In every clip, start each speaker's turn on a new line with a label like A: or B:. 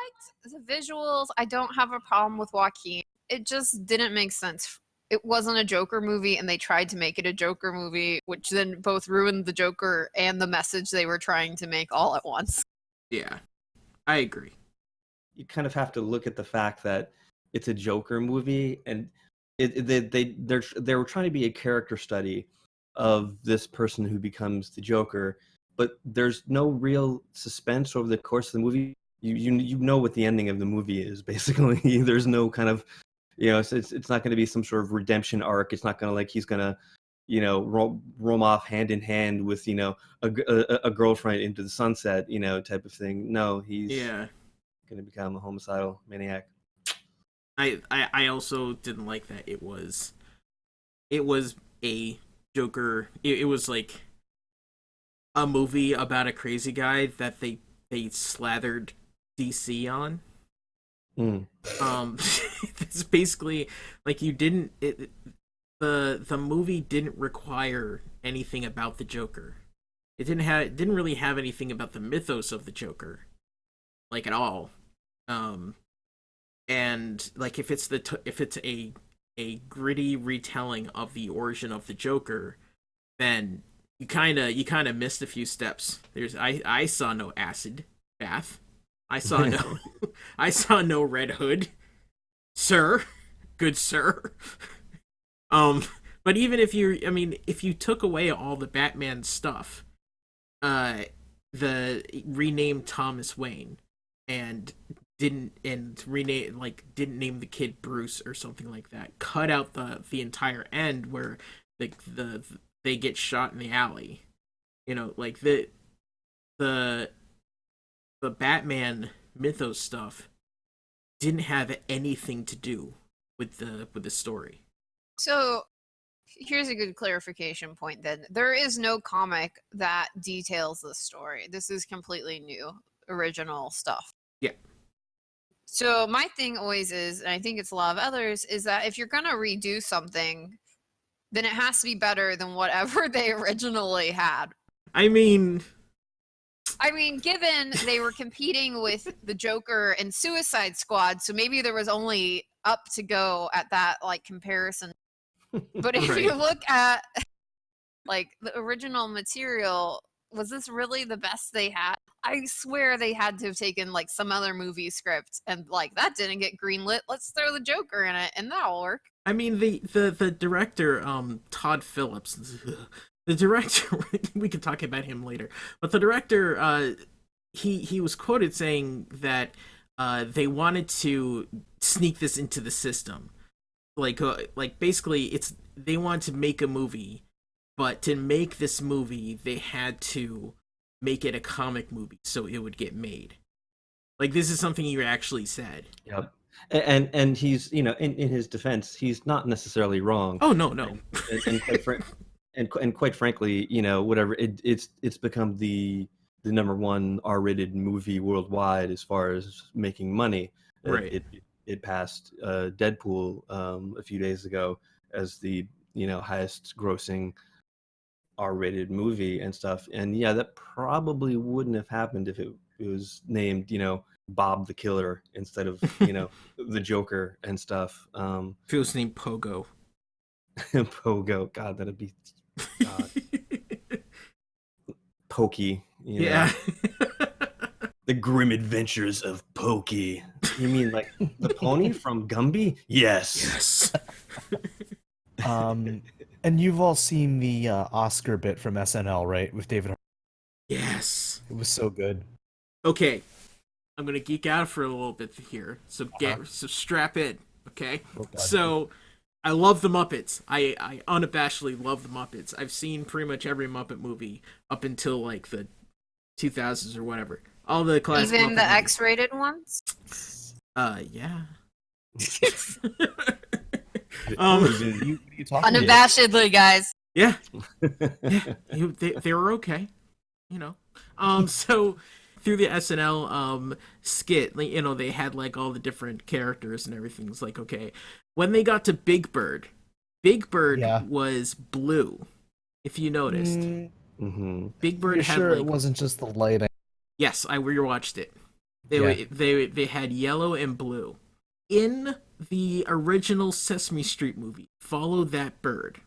A: liked the visuals. I don't have a problem with Joaquin. It just didn't make sense. It wasn't a Joker movie, and they tried to make it a Joker movie, which then both ruined the Joker and the message they were trying to make all at once.
B: Yeah, I agree.
C: You kind of have to look at the fact that it's a Joker movie, and they were trying to be a character study of this person who becomes the Joker, but there's no real suspense over the course of the movie. You know what the ending of the movie is, basically. There's no kind of, it's not going to be some sort of redemption arc. It's not going to, like, he's going to, roam off hand in hand with, a girlfriend into the sunset, type of thing. No, he's going to become a homicidal maniac.
B: I also didn't like that it was a Joker. It was like a movie about a crazy guy that they slathered DC on. It's basically like the movie didn't require anything about the Joker. It didn't really have anything about the mythos of the Joker, like, at all. And like, if it's a gritty retelling of the origin of the Joker, then you kind of missed a few steps. I saw no acid bath. I saw no Red Hood, sir, good sir. But even if you took away all the Batman stuff, the renamed Thomas Wayne and didn't name the kid Bruce or something like that, cut out the entire end where they get shot in the alley, like the Batman mythos stuff didn't have anything to do with the story.
A: So here's a good clarification point then. There is no comic that details this story. This is completely new, original stuff.
B: Yeah.
A: So my thing always is, and I think it's a lot of others, is that if you're going to redo something, then it has to be better than whatever they originally had.
B: I mean,
A: given they were competing with the Joker and Suicide Squad, so maybe there was only up to go at that, like, comparison. But if you look at, like, the original material, was this really the best they had? I swear they had to have taken, like, some other movie script and, like, that didn't get greenlit. Let's throw the Joker in it, and that'll work.
B: I mean, the director, Todd Phillips, the director, we can talk about him later, but the director, he was quoted saying that they wanted to sneak this into the system. Like basically, they wanted to make a movie, but to make this movie, they had to make it a comic movie so it would get made. Like, this is something you actually said.
C: Yep. And he's, in his defense, he's not necessarily wrong.
B: Oh, no.
C: And quite frankly, whatever, it's become the number one R-rated movie worldwide as far as making money.
B: Right.
C: It passed Deadpool a few days ago as the highest grossing R-rated movie and stuff. And yeah, that probably wouldn't have happened if it was named Bob the Killer instead of the Joker and stuff.
B: If it was named Pogo.
C: Pogo, God, that'd be Pokey.
B: Yeah.
C: The Grim Adventures of Pokey. You mean like the pony from Gumby? Yes.
D: And you've all seen the Oscar bit from SNL, right? With David Harbour.
B: Yes.
D: It was so good.
B: Okay. I'm going to geek out for a little bit here. So strap in, okay? So I love the Muppets. I unabashedly love the Muppets. I've seen pretty much every Muppet movie up until like the 2000s or whatever. All the classic
A: Even
B: Muppet
A: the
B: movies.
A: X-rated ones?
B: Yeah.
D: You
A: Unabashedly, guys.
B: Yeah. They were okay, So through the SNL skit, they had like all the different characters and everything. It's like, okay, when they got to Big Bird was blue. If you noticed,
C: Mm-hmm.
B: Big Bird
D: You're
B: had
D: sure
B: like,
D: it wasn't just the lighting?
B: Yes, I rewatched it. They had yellow and blue. In the original Sesame Street movie, Follow That Bird.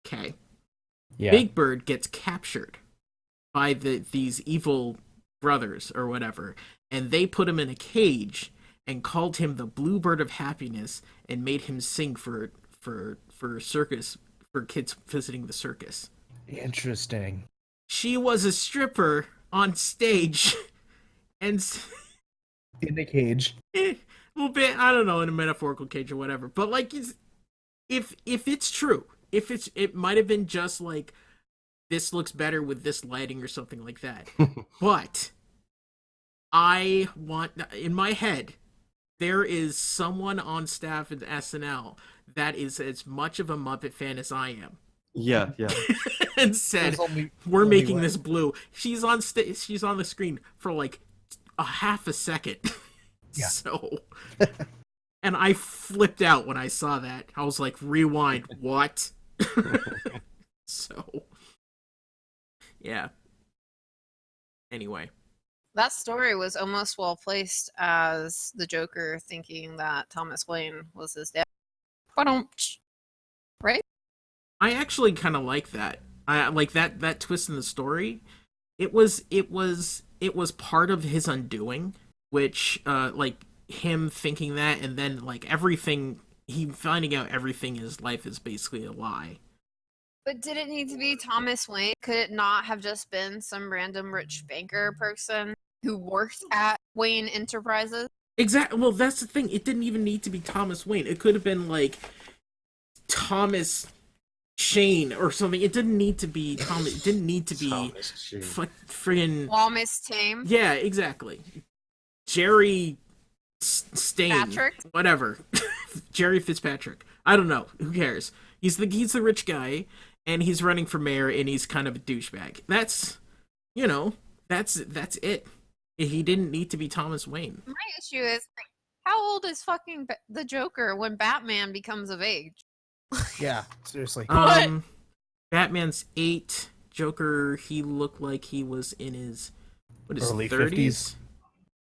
B: Okay.
D: Yeah.
B: Big Bird gets captured by these evil brothers or whatever, and they put him in a cage and called him the Bluebird of Happiness and made him sing for circus, for kids visiting the circus.
D: Interesting.
B: She was a stripper on stage and
D: In a cage.
B: well, I don't know, in a metaphorical cage or whatever. But like, if it's true, it might have been just like, this looks better with this lighting or something like that. But I want, in my head, there is someone on staff at SNL that is as much of a Muppet fan as I am.
C: Yeah.
B: And said, we're making this blue. She's on the screen for like a half a second.
D: Yeah.
B: So, and I flipped out when I saw that. I was like, rewind, what? So, yeah. Anyway.
A: That story was almost well placed as the Joker thinking that Thomas Wayne was his dad. Right?
B: I actually kind of like that. I like that twist in the story. It was part of his undoing, which like him thinking that, and then like everything, he finding out everything in his life is basically a lie.
A: But did it need to be Thomas Wayne? Could it not have just been some random rich banker person who worked at Wayne Enterprises?
B: Exactly. Well, that's the thing. It didn't even need to be Thomas Wayne. It could have been like Thomas Shane or something. It didn't need to be Thomas. It didn't need to be friggin'
A: Walmus Tame.
B: Yeah, exactly. Jerry Stain.
A: Patrick?
B: Whatever. Jerry Fitzpatrick. I don't know. Who cares? He's the rich guy, and he's running for mayor, and he's kind of a douchebag. That's it. He didn't need to be Thomas Wayne.
A: My issue is, how old is fucking the Joker when Batman becomes of age?
D: Yeah, seriously.
B: Batman's 8. Joker, he looked like he was in his
D: early
B: 30s?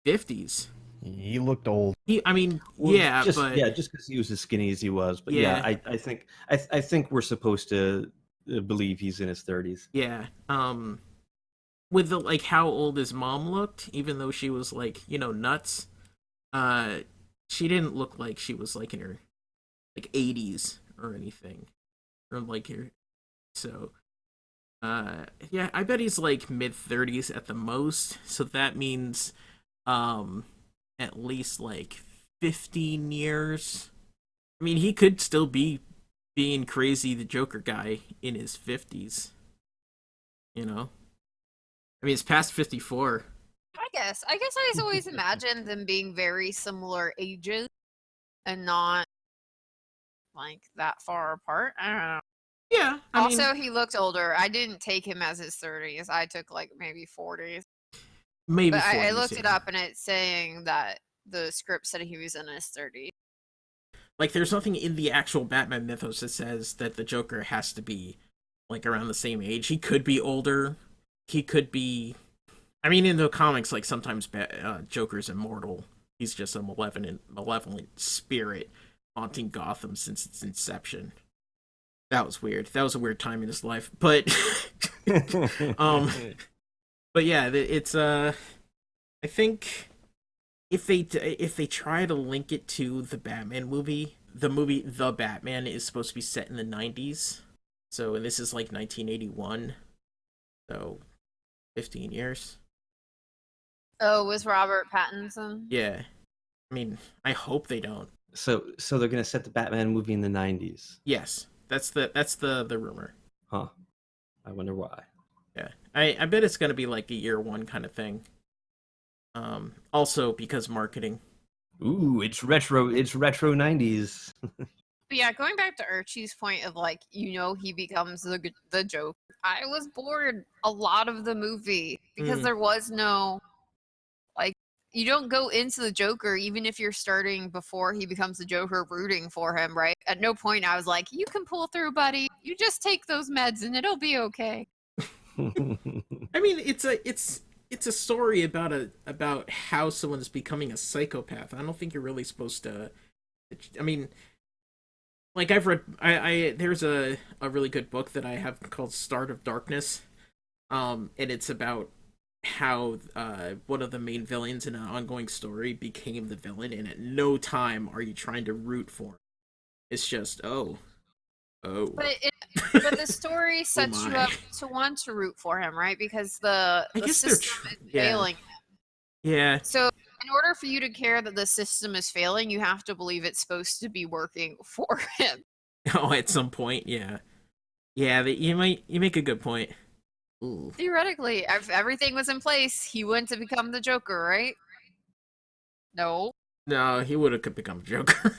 B: 50s.
D: He looked old.
B: Just
C: because he was as skinny as he was. But
B: yeah,
C: I think we're supposed to believe he's in his 30s.
B: Yeah. With the like how old his mom looked, even though she was like, nuts, she didn't look like she was like in her like 80s or anything. Or like her so yeah, I bet he's like mid 30s at the most. So that means at least like 15 years. I mean, he could still be being crazy the Joker guy in his 50s. I mean, it's past 54.
A: I guess I always imagined them being very similar ages and not like that far apart. I don't know.
B: Yeah. I mean,
A: he looked older. I didn't take him as his 30s. I took like maybe 40s.
B: Maybe.
A: But
B: 40s,
A: I looked it up, and it's saying that the script said he was in his 30s.
B: Like, there's nothing in the actual Batman mythos that says that the Joker has to be like around the same age. He could be older. He could be. I mean, in the comics, like sometimes Joker's immortal. He's just a malevolent spirit haunting Gotham since its inception. That was weird. That was a weird time in his life, but but yeah, it's I think if they try to link it to the Batman movie, The Batman is supposed to be set in the 90s. So, and this is like 1981. So, 15 years.
A: Oh, was Robert Pattinson?
B: Yeah. I mean, I hope they don't.
C: So they're gonna set the Batman movie in the 90s.
B: Yes. That's the rumor.
C: Huh. I wonder why.
B: Yeah. I bet it's gonna be like a year one kind of thing. Also because marketing.
C: Ooh, it's retro 90s.
A: But yeah, going back to Archie's point of like, he becomes the Joker. I was bored a lot of the movie because there was no, like, you don't go into the Joker even if you're starting before he becomes the Joker rooting for him, right? At no point I was like, you can pull through, buddy. You just take those meds and it'll be okay.
B: I mean, it's it's a story about how someone is becoming a psychopath. I don't think you're really supposed to. I mean, like I've read, I there's a really good book that I have called Start of Darkness, and it's about how one of the main villains in an ongoing story became the villain, and at no time are you trying to root for him. It's just oh.
A: But the story sets you up to want to root for him, right? Because the
B: guess
A: system is
B: yeah.
A: failing.
B: Yeah.
A: So in order for you to care that the system is failing, you have to believe it's supposed to be working for him.
B: Oh, at some point, yeah. Yeah, you make a good point. Ooh.
A: Theoretically, if everything was in place, he wouldn't have become the Joker, right? No.
B: No, he would have become Joker.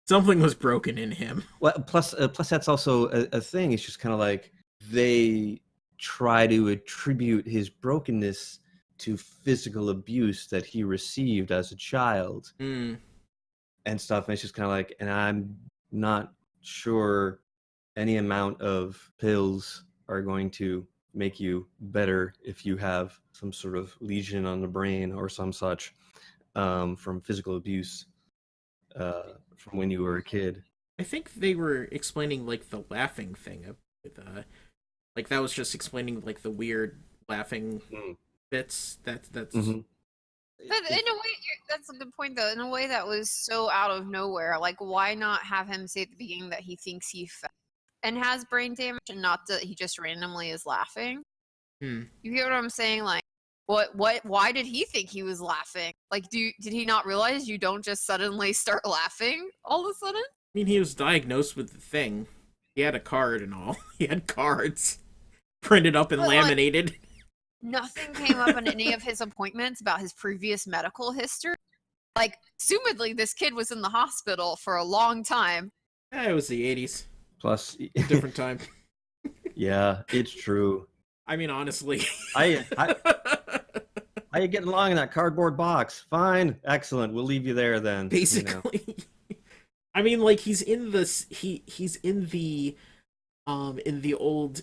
B: Something was broken in him.
C: Well, plus that's also a thing. It's just kind of like they try to attribute his brokenness to physical abuse that he received as a child and stuff. And it's just kind of like, and I'm not sure any amount of pills are going to make you better if you have some sort of lesion on the brain or some such from physical abuse from when you were a kid.
B: I think they were explaining like the laughing thing with like that was just explaining like the weird laughing bits. That's
C: Mm-hmm.
A: But in a way, that's a good point, though. In a way, that was so out of nowhere. Like, why not have him say at the beginning that he thinks he fell and has brain damage, and not that he just randomly is laughing? You get what I'm saying? Like, why did he think he was laughing? Like, did he not realize you don't just suddenly start laughing all of a sudden?
B: I mean, he was diagnosed with the thing. He had a card and all. He had cards printed up and laminated.
A: Like, nothing came up in any of his appointments about his previous medical history. Like, assumedly, this kid was in the hospital for a long time.
B: Yeah, it was the 80s.
C: Plus,
B: different time.
C: Yeah, it's true.
B: I mean, honestly.
C: How you getting along in that cardboard box? Fine, excellent. We'll leave you there then.
B: Basically. You know. I mean, like he's in this. He's in the old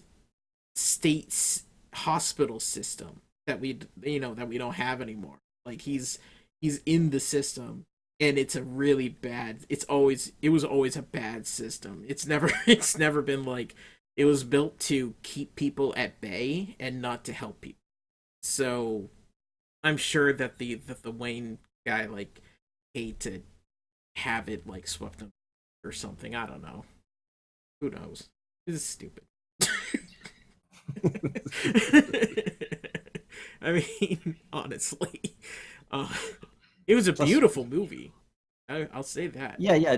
B: state's hospital system that we don't have anymore. Like he's in the system, and it's a really bad. It was always a bad system. It's never been like. It was built to keep people at bay and not to help people. So, I'm sure that the Wayne guy like hate to have it like swept him or something. I don't know. Who knows? This is stupid. I mean, honestly, it was a beautiful movie. I'll say that.
C: Yeah,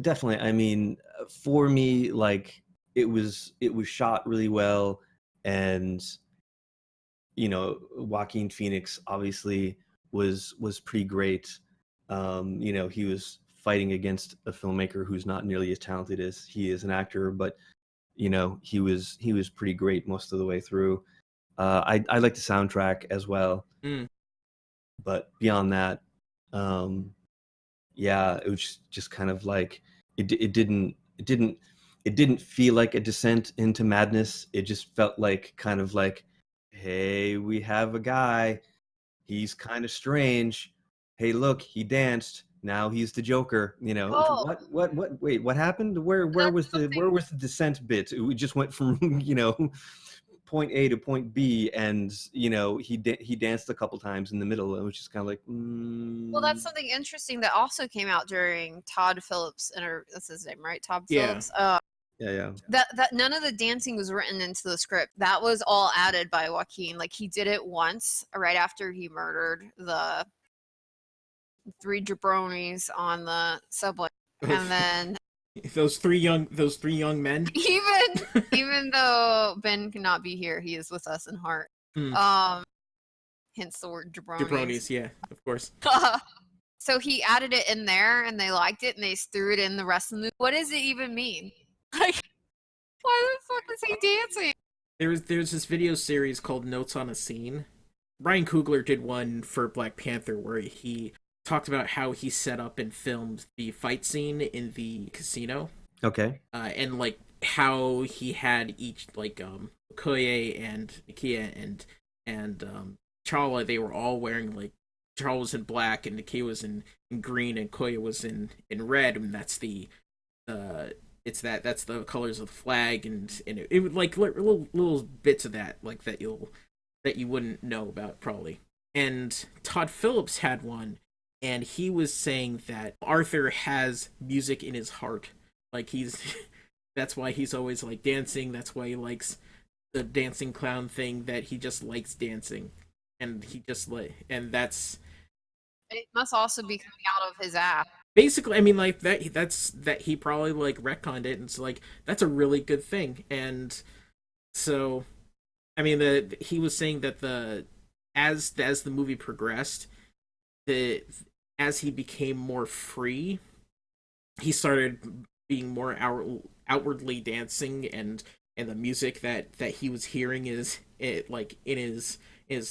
C: definitely. I mean, for me, like it was shot really well, and Joaquin Phoenix obviously was pretty great. He was fighting against a filmmaker who's not nearly as talented as he is an actor, but he was pretty great most of the way through. I like the soundtrack as well, but beyond that, yeah, it was just kind of like it didn't feel like a descent into madness. It just felt like kind of like, hey, we have a guy, he's kind of strange. Hey, look, he danced. Now he's the Joker.
A: Oh.
C: What? Wait, what happened? Where was the descent bit? We just went from point A to point B, and he danced a couple times in the middle. It was just kind of like.
A: Well, that's something interesting that also came out during Todd Phillips. That's his name, right? Todd Phillips.
C: Yeah.
A: That none of the dancing was written into the script. That was all added by Joaquin. Like he did it once, right after he murdered the 3 jabronis on the subway, and then
B: those three young men.
A: Even though Ben cannot be here, he is with us in heart. Hence the word jabronis.
B: Jabronis, yeah, of course.
A: So he added it in there, and they liked it, and they threw it in the rest of the movie. What does it even mean? Like, why the fuck is he dancing?
B: There's this video series called Notes on a Scene. Ryan Coogler did one for Black Panther where he talked about how he set up and filmed the fight scene in the casino.
C: Okay.
B: And like how he had each like Okoye and Nakia and and T'Challa, they were all wearing like T'Challa was in black and Nakia was in green and Koya was in red, and that's the that's the colors of the flag, and it would like little bits of that like that you wouldn't know about probably. And Todd Phillips had one, and he was saying that Arthur has music in his heart, like he's that's why he's always like dancing. That's why he likes the dancing clown thing. That he just likes dancing, and he just and that's
A: It must also be coming out of his ass.
B: basically. I mean, like that he probably like retconned it, and it's like that's a really good thing. And so, I mean, he was saying that as the movie progressed, the as he became more free, he started being more outwardly dancing, and the music that he was hearing is it like in his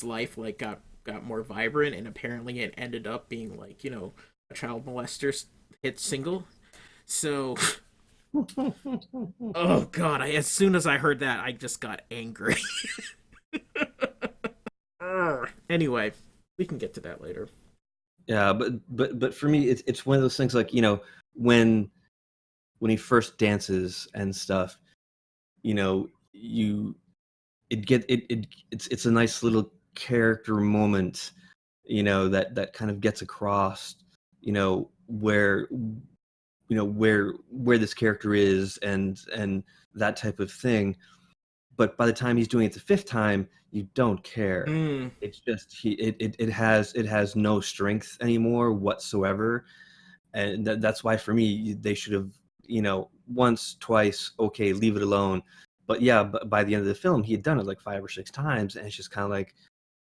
B: life like got more vibrant, and apparently it ended up being like a child molester hit single. So oh god, as soon as I heard that I just got angry. Anyway, we can get to that later.
C: Yeah, but for me, it's one of those things like when he first dances and stuff, it's a nice little character moment, that kind of gets across, where where this character is and that type of thing. But by the time he's doing it the fifth time, you don't care. It's just it has no strength anymore whatsoever, and that's why for me they should have once, twice, okay, leave it alone. But yeah, by the end of the film, he had done it like 5 or 6 times, and it's just kind of like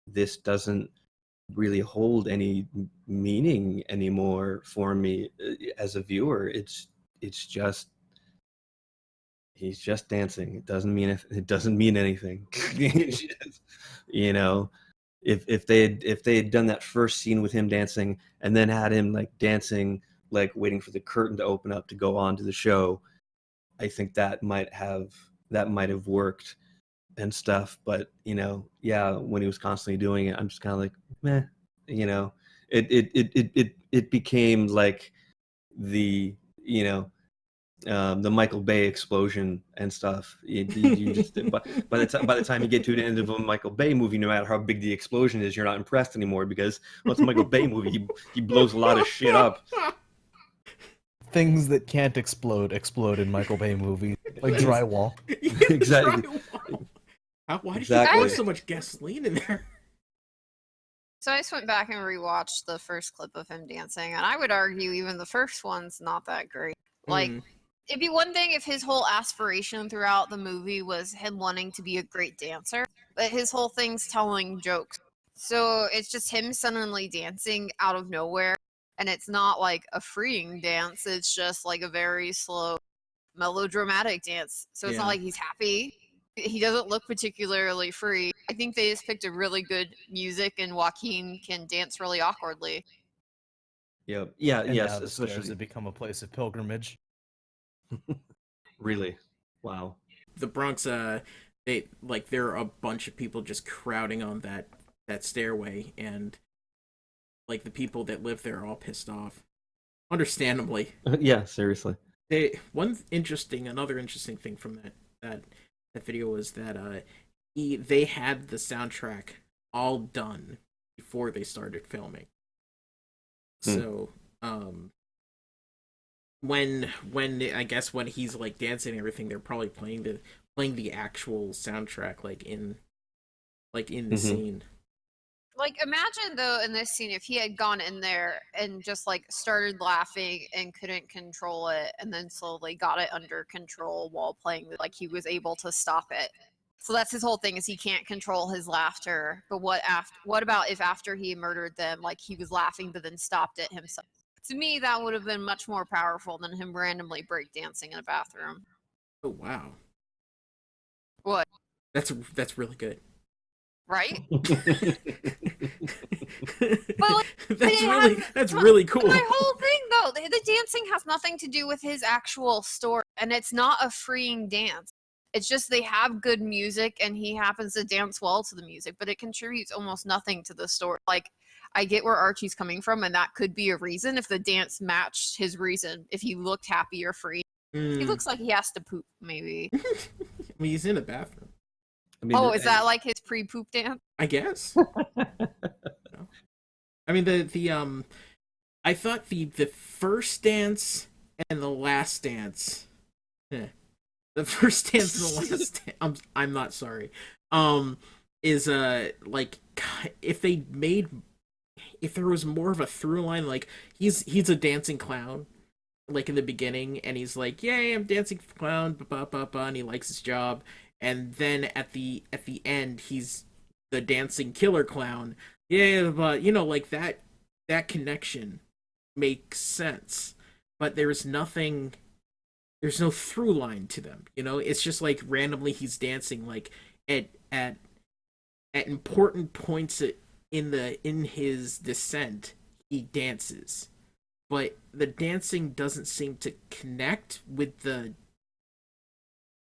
C: this doesn't really hold any meaning anymore for me as a viewer. It's just he's just dancing. It doesn't mean anything. you know, if they had done that first scene with him dancing and then had him like dancing, like waiting for the curtain to open up to go on to the show, I think that might have worked and stuff. But yeah, when he was constantly doing it, I'm just kind of like, meh. It became like the the Michael Bay explosion and stuff. You just by the time you get to the end of a Michael Bay movie, no matter how big the explosion is, you're not impressed anymore because it's a Michael Bay movie. He blows a lot of shit up.
D: Things that can't explode in Michael Bay movies, like drywall.
C: Exactly.
B: Drywall. Why did
C: Exactly.
B: you pour so much gasoline in there?
A: So I just went back and rewatched the first clip of him dancing, and I would argue even the first one's not that great. Like, it'd be one thing if his whole aspiration throughout the movie was him wanting to be a great dancer, but his whole thing's telling jokes. So it's just him suddenly dancing out of nowhere, and it's not like a freeing dance, it's just like a very slow, melodramatic dance. So it's not
B: Yeah.
A: like he's happy. He doesn't look particularly free. I think they just picked a really good music, and Joaquin can dance really awkwardly.
C: Yep. Yeah.
D: And
C: Yes.
D: now the stairs
C: Especially.
D: have become a place of pilgrimage.
C: Really. Wow.
B: The Bronx, there are a bunch of people just crowding on that stairway, and like the people that live there are all pissed off, understandably.
C: Yeah. Seriously.
B: Another interesting thing from that video was that they had the soundtrack all done before they started filming. So when I guess when he's like dancing and everything, they're probably playing the actual soundtrack like in the scene.
A: Like, imagine though in this scene if he had gone in there and just like started laughing and couldn't control it, and then slowly got it under control while playing, like he was able to stop it. So that's his whole thing, is he can't control his laughter. But what about if after he murdered them, like he was laughing but then stopped it himself? To me, that would have been much more powerful than him randomly breakdancing in a bathroom.
B: Oh wow,
A: What?
B: that's really good.
A: Right?
B: That's really cool.
A: My whole thing, though, the dancing has nothing to do with his actual story, and it's not a freeing dance. It's just they have good music and he happens to dance well to the music, but it contributes almost nothing to the story. Like, I get where Archie's coming from, and that could be a reason if the dance matched his reason, if he looked happy or free. He looks like he has to poop, maybe.
B: I mean, he's in a bathroom.
C: I mean,
A: Oh, is that like his pre-poop dance?
B: I guess. I mean, I thought the first dance and the last dance, the first dance and the last dance, I'm not sorry, is like if there was more of a through line, like he's a dancing clown, like in the beginning, and he's like, yay, I'm dancing clown, ba ba ba, and he likes his job, and then at the end, he's the dancing killer clown, yeah, but like that connection makes sense, but there's no through line to them. It's just like randomly he's dancing, like at important points in his descent, he dances, but the dancing doesn't seem to connect with the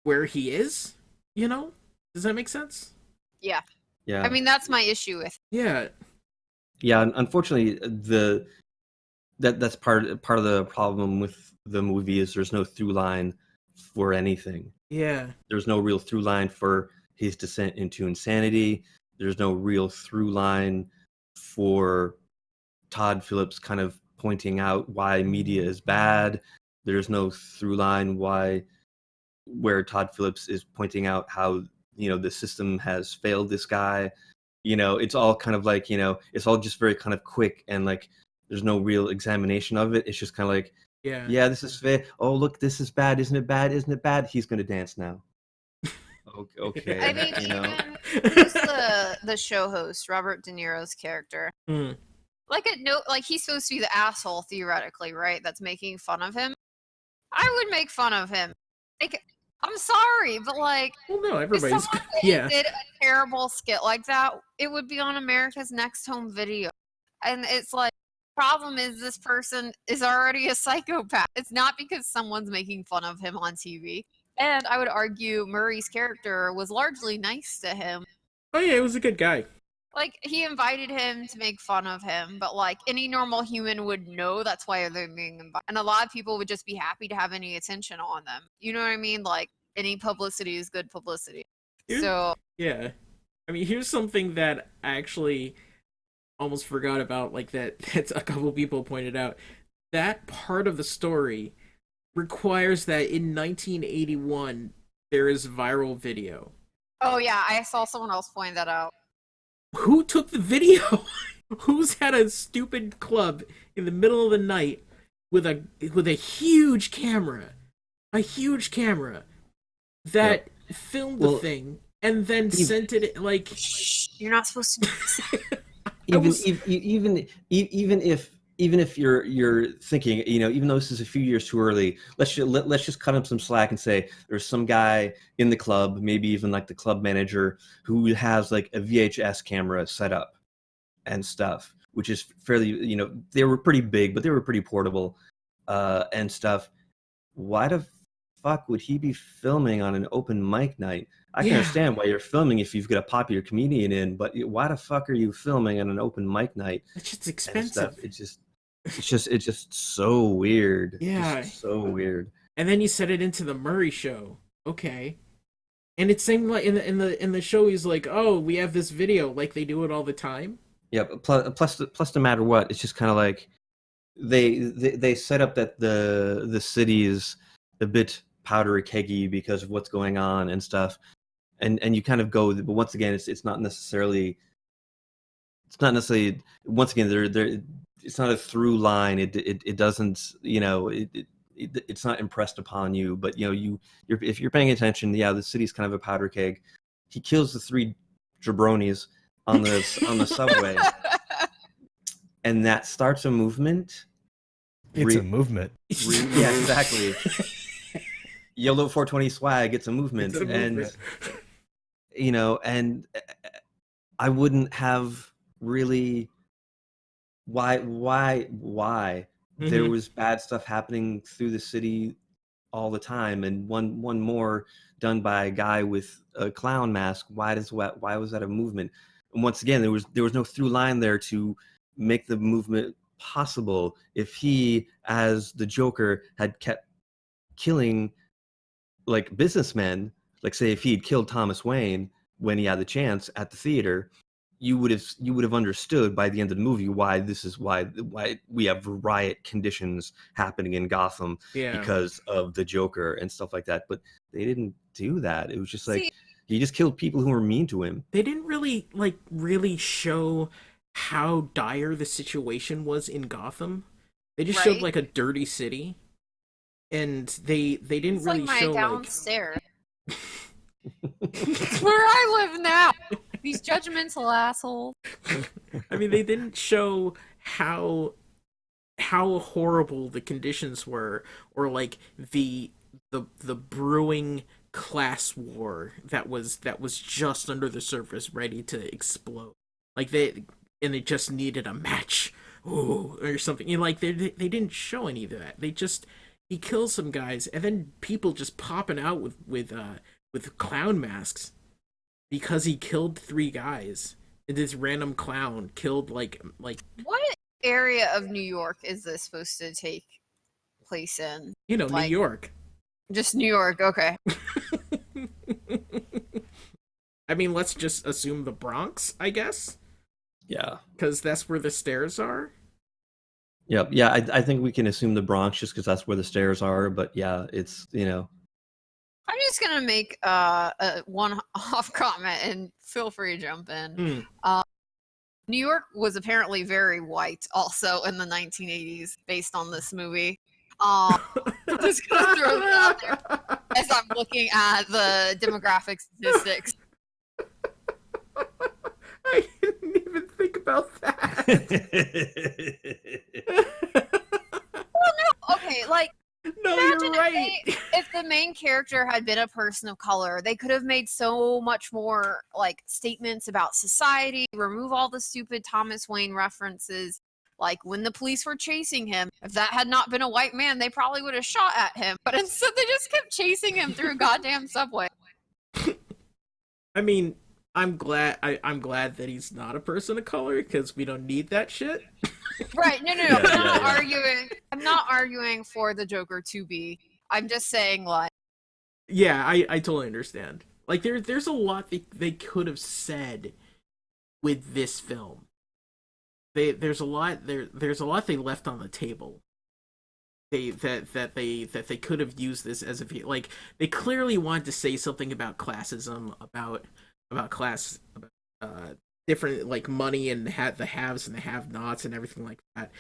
B: where he is. Does that make sense?
A: Yeah.
C: Yeah.
A: I mean, that's my issue with.
B: Yeah.
C: Yeah. Unfortunately, that's part of the problem with the movie is there's no through line for anything.
B: Yeah.
C: There's no real through line for his descent into insanity. There's no real through line for Todd Phillips kind of pointing out why media is bad. There's no through line where Todd Phillips is pointing out how the system has failed this guy. It's all kind of like it's all just very kind of quick, and like there's no real examination of it. It's just kind of like, yeah, this is fair. Oh, look, this is bad. Isn't it bad? Isn't it bad? He's gonna dance now. Okay.
A: I mean, even who's the show host, Robert De Niro's character. Like he's supposed to be the asshole theoretically, right? That's making fun of him. I would make fun of him. Like, I'm sorry, but like,
B: well, no, everybody's
A: if someone did a terrible skit like that, it would be on America's Next Home Video, and it's like, problem is this person is already a psychopath. It's not because someone's making fun of him on TV. And I would argue Murray's character was largely nice to him.
B: Oh yeah, he was a good guy.
A: Like, he invited him to make fun of him, but like any normal human would know that's why they're being invited. And a lot of people would just be happy to have any attention on them. You know what I mean? Like, any publicity is good publicity. So
B: yeah. I mean, here's something that I actually almost forgot about, like that's a couple people pointed out. That part of the story requires that in 1981 there is viral video.
A: Oh yeah, I saw someone else point that out.
B: Who took the video? Who's had a stupid club in the middle of the night with a huge camera that filmed the thing and then sent it like,
A: you're not supposed to do this.
C: Even if you're thinking, even though this is a few years too early, let's just cut him some slack and say there's some guy in the club, maybe even like the club manager, who has like a VHS camera set up and stuff, which is fairly, they were pretty big, but they were pretty portable and stuff. Why the fuck would he be filming on an open mic night? I can understand why you're filming if you've got a popular comedian in, but why the fuck are you filming on an open mic night?
B: It's just expensive.
C: It's just so weird.
B: Yeah,
C: just so weird.
B: And then you set it into the Murray show. Okay. And it seemed like in the show he's like, oh, we have this video, like they do it all the time.
C: Yeah. Plus, no matter what, it's just kind of like they set up that the city is a bit powdery keggy because of what's going on and stuff, and you kind of go, but once again, it's not necessarily once again there it's not a through line. It doesn't, it's not impressed upon you, but if you're paying attention, the city's kind of a powder keg. He kills the three jabronis on the subway, and that starts a movement.
D: It's a movement.
C: Yeah, exactly. Yellow 420 swag. It's a movement, and I wouldn't have really. Why?
B: Mm-hmm.
C: There was bad stuff happening through the city all the time, and one more done by a guy with a clown mask. Why was that a movement? And once again, there was no through line there to make the movement possible. If he, as the Joker, had kept killing like businessmen, like say if he had killed Thomas Wayne when he had the chance at the theater, you would have understood by the end of the movie why we have riot conditions happening in Gotham because of the Joker and stuff like that. But they didn't do that. It was just like he just killed people who were mean to him.
B: They didn't really show how dire the situation was in Gotham. They just showed like a dirty city, and they didn't
A: it's
B: really
A: like
B: show
A: my downstairs. It's where I live now. These judgmental assholes.
B: I mean, they didn't show how horrible the conditions were, or like the brewing class war that was just under the surface, ready to explode. Like they just needed a match, or something. You know, like they didn't show any of that. He kills some guys, and then people just popping out with clown masks because he killed 3 guys. And this random clown killed like.
A: What area of New York is this supposed to take place in?
B: You know, New York.
A: Just New York, okay.
B: I mean, let's just assume the Bronx, I guess.
C: Yeah.
B: Because that's where the stairs are.
C: Yep. Yeah, I think we can assume the Bronx just because that's where the stairs are. But yeah, it's, you know.
A: I'm just going to make a one-off comment, and feel free to jump in. New York was apparently very white also in the 1980s based on this movie. I'm just going to throw that out there as I'm looking at the demographic statistics.
B: I didn't even think about that.
A: Well, no, okay, like,
B: no, you're right.
A: If the main character had been a person of color, they could have made so much more like statements about society, remove all the stupid Thomas Wayne references. Like when the police were chasing him, if that had not been a white man, they probably would have shot at him. But instead they just kept chasing him through a goddamn subway.
B: I mean, I'm glad that he's not a person of color, because we don't need that shit.
A: Right, no. I'm not arguing for the Joker to be. I'm just saying, like...
B: Yeah, I totally understand. Like, there's a lot they could have said with this film. There's a lot they left on the table. They could have used this as a, like, they clearly wanted to say something about classism, about class, about different, like, money and the haves and the have-nots and everything like that,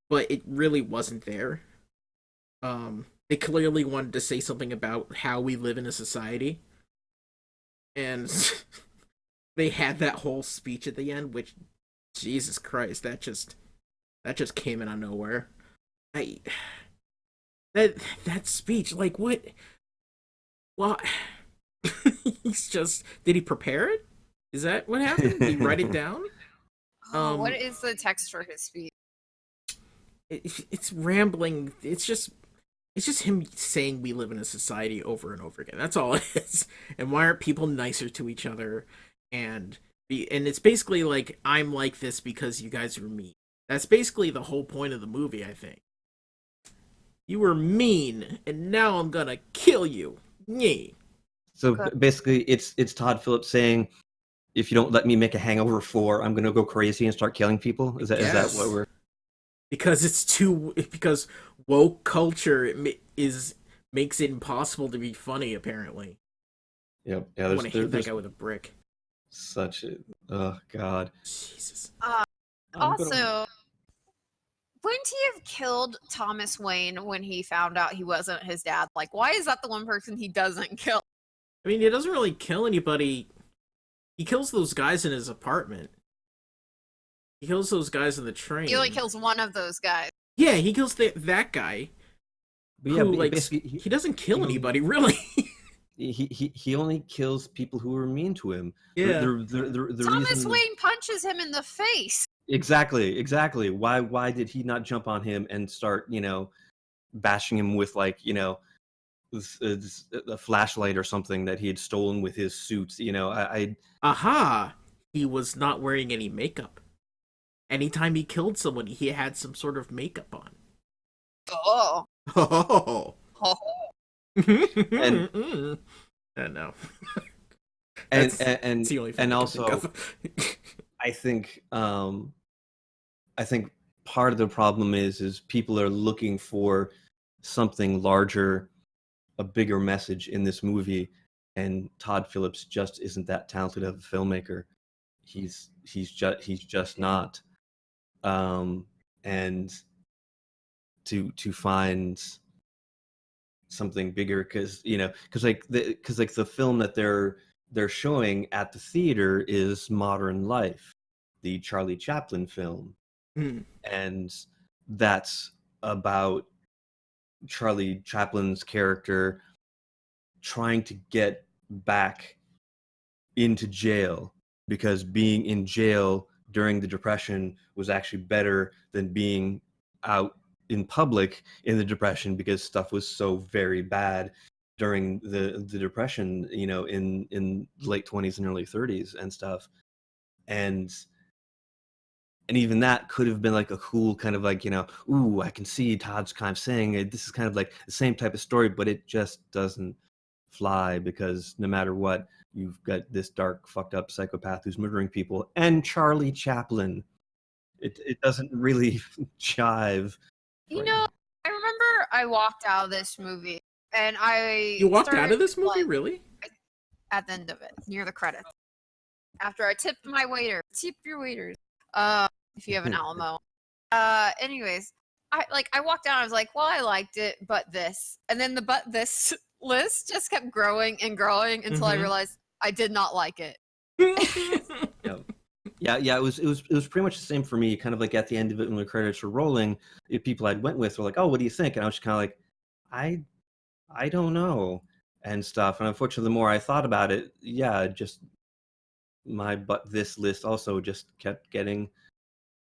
B: but it really wasn't there. They clearly wanted to say something about how we live in a society, and they had that whole speech at the end, which, Jesus Christ, that just came in out of nowhere. That speech, like, what? He's just, did he prepare it? Is that what happened? Did he write it down?
A: What is the text for his speech?
B: It's rambling. It's just him saying we live in a society over and over again. That's all it is. And why aren't people nicer to each other? And it's basically like, I'm like this because you guys are mean. That's basically the whole point of the movie, I think. You were mean, and now I'm gonna kill you. Yay.
C: So basically, it's Todd Phillips saying, if you don't let me make a Hangover 4, I'm gonna go crazy and start killing people. Is that what we're?
B: Because woke culture makes it impossible to be funny. Apparently.
C: Yep. Yeah.
B: I want to hit that guy with a brick.
C: Such a, oh God.
B: Jesus.
A: Also, wouldn't he have killed Thomas Wayne when he found out he wasn't his dad? Like, why is that the one person he doesn't kill?
B: I mean, he doesn't really kill anybody. He kills those guys in his apartment. He kills those guys in the train.
A: He only kills one of those guys.
B: Yeah, he kills that guy.
C: But yeah,
B: who, like, he doesn't kill anybody, really.
C: He only kills people who are mean to him.
B: Yeah.
A: Thomas Wayne punches him in the face.
C: Exactly. Why did he not jump on him and start, bashing him with, like, a flashlight or something that he had stolen with his suit. You know,
B: Aha! He was not wearing any makeup. Anytime he killed somebody, he had some sort of makeup on.
A: Oh.
B: Oh.
A: Oh.
C: and
B: no.
C: and
B: That's the only thing
C: and
B: I can
C: also,
B: think of.
C: I think part of the problem is people are looking for something larger, a bigger message in this movie, and Todd Phillips just isn't that talented of a filmmaker. He's just not. And to find something bigger, because the film that they're showing at the theater is Modern Life, the Charlie Chaplin film. And that's about Charlie Chaplin's character trying to get back into jail, because being in jail during the Depression was actually better than being out in public in the Depression, because stuff was so very bad during the Depression, you know, in late 20s and early 30s and stuff. And even that could have been like a cool kind of like, you know, ooh, I can see Todd's kind of saying this is kind of like the same type of story, but it just doesn't fly, because no matter what, you've got this dark, fucked up psychopath who's murdering people and Charlie Chaplin. It doesn't really jive.
A: You know, I remember I walked out of this movie, and
B: You walked out of this movie, really?
A: At the end of it, near the credits. After I tipped my waiter. Tip your waiters. If you have an Alamo. Anyways, I walked out and I was like, well, I liked it, but this. And then the but this list just kept growing and growing until I realized I did not like it.
C: Yeah. It was pretty much the same for me. Kind of like at the end of it, when the credits were rolling, if people I'd went with were like, "Oh, what do you think?" And I was just kind of like, I don't know, and stuff. And unfortunately, the more I thought about it, yeah, just my but this list also just kept getting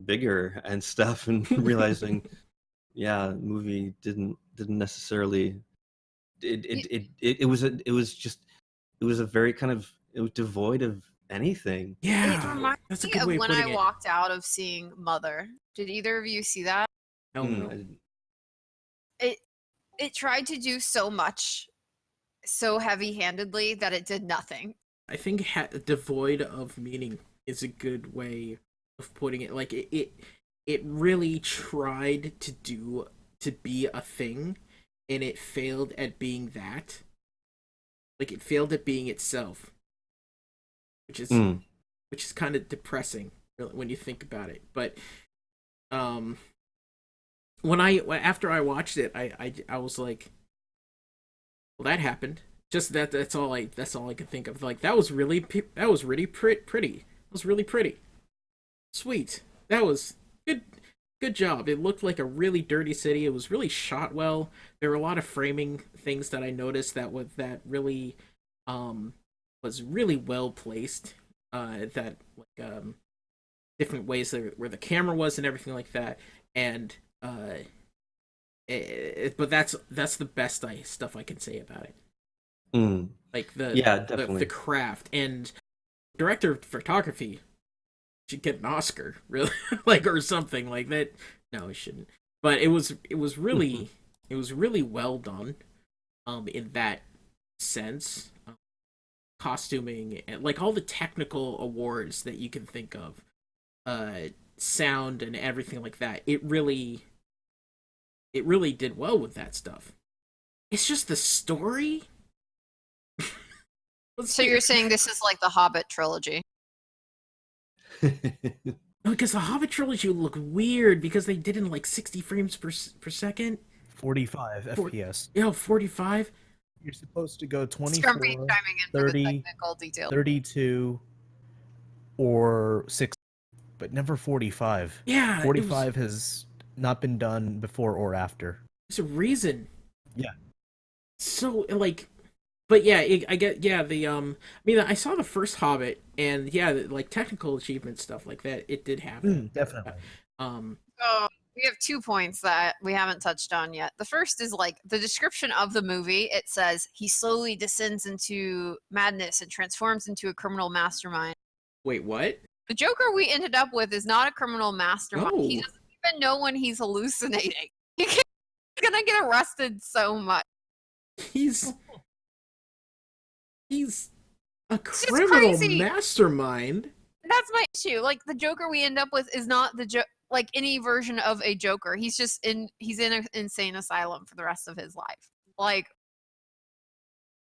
C: bigger and stuff, and realizing, yeah, the movie didn't necessarily. It was a very kind of, it was devoid of anything.
B: Yeah,
A: it reminds
B: that's a
A: me
B: good
A: of
B: way of
A: when
B: putting
A: I
B: it.
A: walked out of seeing Mother. Did either of you see that?
B: Oh no.
A: It tried to do so much so heavy-handedly that it did nothing.
B: I think devoid of meaning is a good way of putting it. Like it really tried to be a thing, and it failed at being that. Like it failed at being itself, which is kind of depressing when you think about it. But after I watched it, I was like, well, that happened. Just that's all I could think of. Like that was really pretty. That was really pretty. Sweet. That was good job. It looked like a really dirty city. It was really shot well. There were a lot of framing things that I noticed that really was really well placed. That different ways where the camera was and everything like that. And but that's the best stuff I can say about it. Like
C: Definitely.
B: the craft and director of photography should get an Oscar, really, like, or something like that. No, he shouldn't. But it was really well done, in that sense. Costuming and like all the technical awards that you can think of, sound and everything like that. It really did well with that stuff. It's just the story.
A: So you're saying this is like the Hobbit trilogy?
B: Because the Hobbit trilogy look weird because they did in like 60 frames per second.
D: 45 FPS.
B: Yeah, 45.
D: You're supposed to go 24,
A: chiming in
D: 30,
A: for the technical detail.
D: 32, or 6, but never 45.
B: Yeah,
D: 45 has not been done before or after.
B: There's a reason.
D: Yeah.
B: So like, but yeah, I get the I mean, I saw the first Hobbit, and yeah, like technical achievement stuff like that, it did happen.
D: Definitely.
A: We have 2 points that we haven't touched on yet. The first is like the description of the movie. It says he slowly descends into madness and transforms into a criminal mastermind.
B: Wait, what?
A: The Joker we ended up with is not a criminal mastermind.
B: No.
A: He doesn't even know when he's hallucinating. He's gonna get arrested so much.
B: He's a
A: just
B: criminal
A: crazy.
B: mastermind.
A: That's my issue. Like the Joker we end up with is not the like any version of a Joker. He's in an insane asylum for the rest of his life. Like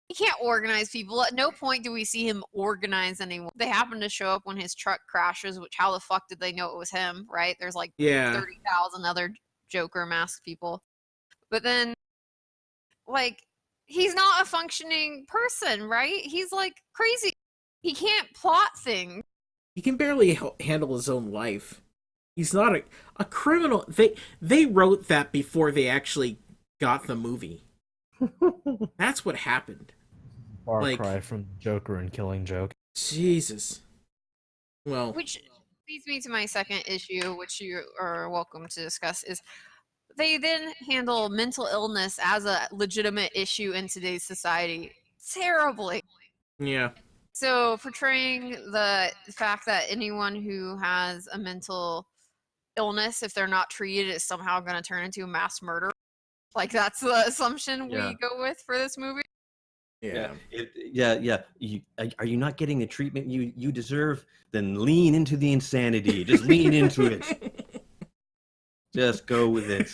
A: he can't organize people. At no point do we see him organize anyone. They happen to show up when his truck crashes, which how the fuck did they know it was him, right? There's like 30,000 other Joker masked people. But then like he's not a functioning person, right? He's like crazy. He can't plot things.
B: He can barely handle his own life. He's not a criminal. They wrote that before they actually got the movie. That's what happened.
D: Far cry from Joker and Killing Joke.
B: Jesus. Well,
A: which leads me to my second issue, which you are welcome to discuss, is they then handle mental illness as a legitimate issue in today's society terribly.
B: Yeah.
A: So portraying the fact that anyone who has a mental illness, if they're not treated, is somehow going to turn into a mass murderer. Like that's the assumption we go with for this movie.
B: Yeah.
C: Are you not getting the treatment you deserve? Then lean into the insanity. Just lean into it. Just go with it.